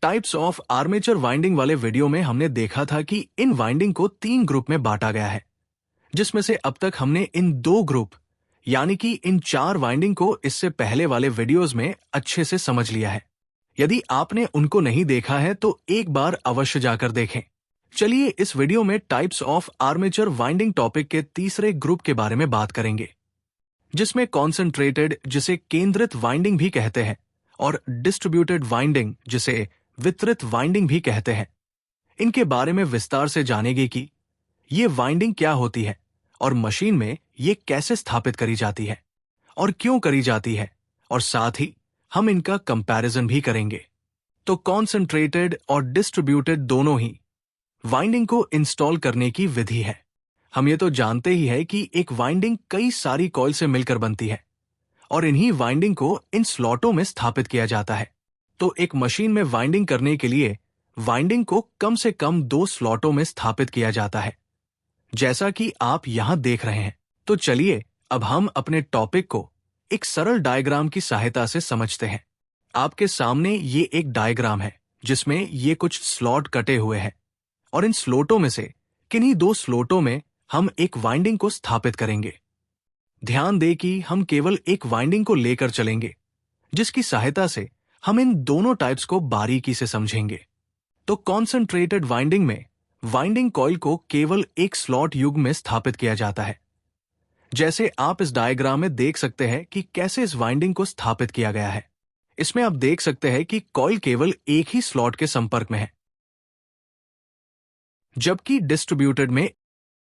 Types of armature winding वाले video में हमने देखा था कि इन वाइंडिंग को 3 ग्रुप में बांटा गया है, जिसमें से अब तक हमने इन 2 ग्रुप यानी कि इन 4 वाइंडिंग को इससे पहले वाले वीडियोस में अच्छे से समझ लिया है। यदि आपने उनको नहीं देखा है तो एक बार अवश्य जाकर देखें। चलिए इस वीडियो में types of armature winding topic के तीसरे ग्रुप के बारे में बात करेंगे, जिसमें कॉन्सेंट्रेटेड जिसे केंद्रित वाइंडिंग भी कहते हैं और डिस्ट्रीब्यूटेड वाइंडिंग जिसे वितरित वाइंडिंग भी कहते हैं। इनके बारे में विस्तार से जानेंगे कि ये वाइंडिंग क्या होती है और मशीन में ये कैसे स्थापित करी जाती है और क्यों करी जाती है, और साथ ही हम इनका कंपैरिजन भी करेंगे। तो कॉन्सेंट्रेटेड और डिस्ट्रीब्यूटेड दोनों ही वाइंडिंग को इंस्टॉल करने की विधि है। हम ये तो जानते ही है कि एक वाइंडिंग कई सारी कॉइल से मिलकर बनती है और इन्हीं वाइंडिंग को इन स्लॉटों में स्थापित किया जाता है। तो एक मशीन में वाइंडिंग करने के लिए वाइंडिंग को कम से कम 2 स्लॉटों में स्थापित किया जाता है, जैसा कि आप यहां देख रहे हैं। तो चलिए अब हम अपने टॉपिक को एक सरल डायग्राम की सहायता से समझते हैं। आपके सामने ये एक डायग्राम है जिसमें ये कुछ स्लॉट कटे हुए हैं और इन स्लॉटों में से किन्हीं 2 स्लॉटों में हम एक वाइंडिंग को स्थापित करेंगे। ध्यान दें कि हम केवल एक वाइंडिंग को लेकर चलेंगे, जिसकी सहायता से हम इन दोनों टाइप्स को बारीकी से समझेंगे। तो कॉन्सेंट्रेटेड वाइंडिंग में वाइंडिंग कॉइल को केवल एक स्लॉट युग्म में स्थापित किया जाता है। जैसे आप इस डायग्राम में देख सकते हैं कि कैसे इस वाइंडिंग को स्थापित किया गया है। इसमें आप देख सकते हैं कि कॉइल केवल एक ही स्लॉट के संपर्क में है, जबकि डिस्ट्रीब्यूटेड में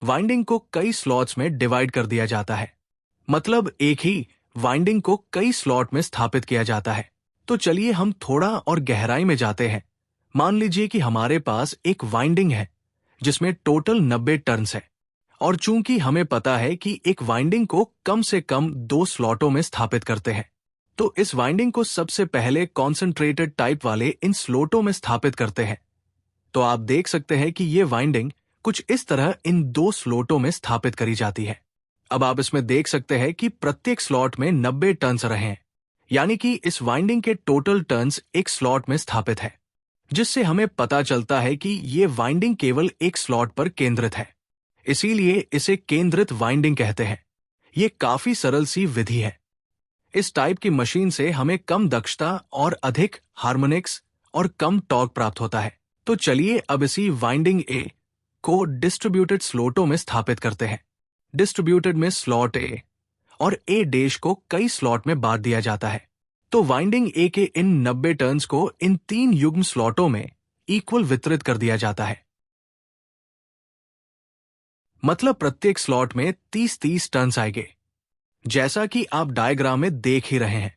वाइंडिंग को कई स्लॉट्स में डिवाइड कर दिया जाता है, मतलब एक ही वाइंडिंग को कई स्लॉट में स्थापित किया जाता है। तो चलिए हम थोड़ा और गहराई में जाते हैं। मान लीजिए कि हमारे पास एक वाइंडिंग है जिसमें टोटल 90 टर्न्स है, और चूंकि हमें पता है कि एक वाइंडिंग को कम से कम 2 स्लॉटों में स्थापित करते हैं, तो इस वाइंडिंग को सबसे पहले कॉन्सेंट्रेटेड टाइप वाले इन स्लॉटों में स्थापित करते हैं। तो आप देख सकते हैं कि ये वाइंडिंग कुछ इस तरह इन 2 स्लॉटों में स्थापित करी जाती है। अब आप इसमें देख सकते हैं कि प्रत्येक स्लॉट में 90 टर्न्स रहे हैं, यानी कि इस वाइंडिंग के टोटल टर्न्स एक स्लॉट में स्थापित है, जिससे हमें पता चलता है कि ये वाइंडिंग केवल एक स्लॉट पर केंद्रित है। इसीलिए इसे केंद्रित वाइंडिंग कहते हैं। ये काफी सरल सी विधि है। इस टाइप की मशीन से हमें कम दक्षता और अधिक हार्मोनिक्स और कम टॉर्क प्राप्त होता है। तो चलिए अब इसी वाइंडिंग ए को डिस्ट्रीब्यूटेड स्लॉटों में स्थापित करते हैं। डिस्ट्रीब्यूटेड में स्लॉट ए और ए डैश को कई स्लॉट में बांट दिया जाता है। तो वाइंडिंग ए के इन 90 टर्न्स को इन 3 युग्म स्लॉटों में इक्वल वितरित कर दिया जाता है, मतलब प्रत्येक स्लॉट में 30-30 टर्न्स आएंगे, जैसा कि आप डायग्राम में देख ही रहे हैं।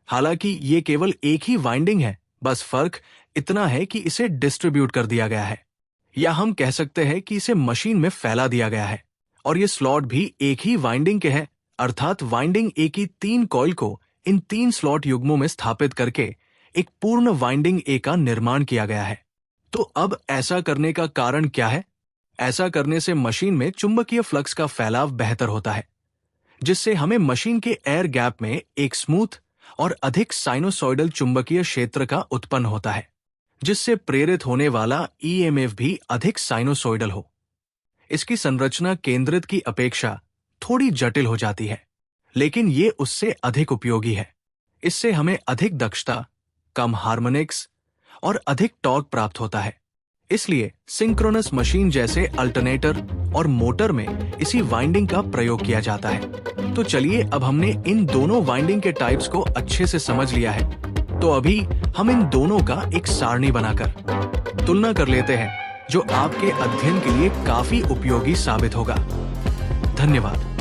हालांकि ये केवल एक ही वाइंडिंग है, बस फर्क इतना है कि इसे डिस्ट्रीब्यूट कर दिया गया है, या हम कह सकते हैं कि इसे मशीन में फैला दिया गया है। और ये स्लॉट भी एक ही वाइंडिंग के हैं, अर्थात वाइंडिंग ए की 3 कॉइल को इन 3 स्लॉट युग्मों में स्थापित करके एक पूर्ण वाइंडिंग ए का निर्माण किया गया है। तो अब ऐसा करने का कारण क्या है? ऐसा करने से मशीन में चुंबकीय फ्लक्स का फैलाव बेहतर होता है, जिससे हमें मशीन के एयर गैप में एक स्मूथ और अधिक साइनोसॉइडल चुंबकीय क्षेत्र का उत्पन्न होता है, जिससे प्रेरित होने वाला ईएमएफ भी अधिक साइनोसॉइडल हो। इसकी संरचना केंद्रित की अपेक्षा थोड़ी जटिल हो जाती है, लेकिन ये उससे अधिक उपयोगी है। इससे हमें अधिक दक्षता, कम हार्मोनिक्स और अधिक टॉर्क प्राप्त होता है। इसलिए सिंक्रोनस मशीन जैसे अल्टरनेटर और मोटर में इसी वाइंडिंग का प्रयोग किया जाता है। तो चलिए अब हमने इन दोनों वाइंडिंग के टाइप्स को अच्छे से समझ लिया है, तो अभी हम इन दोनों का एक सारणी बनाकर तुलना कर लेते हैं, जो आपके अध्ययन के लिए काफी उपयोगी साबित होगा। धन्यवाद।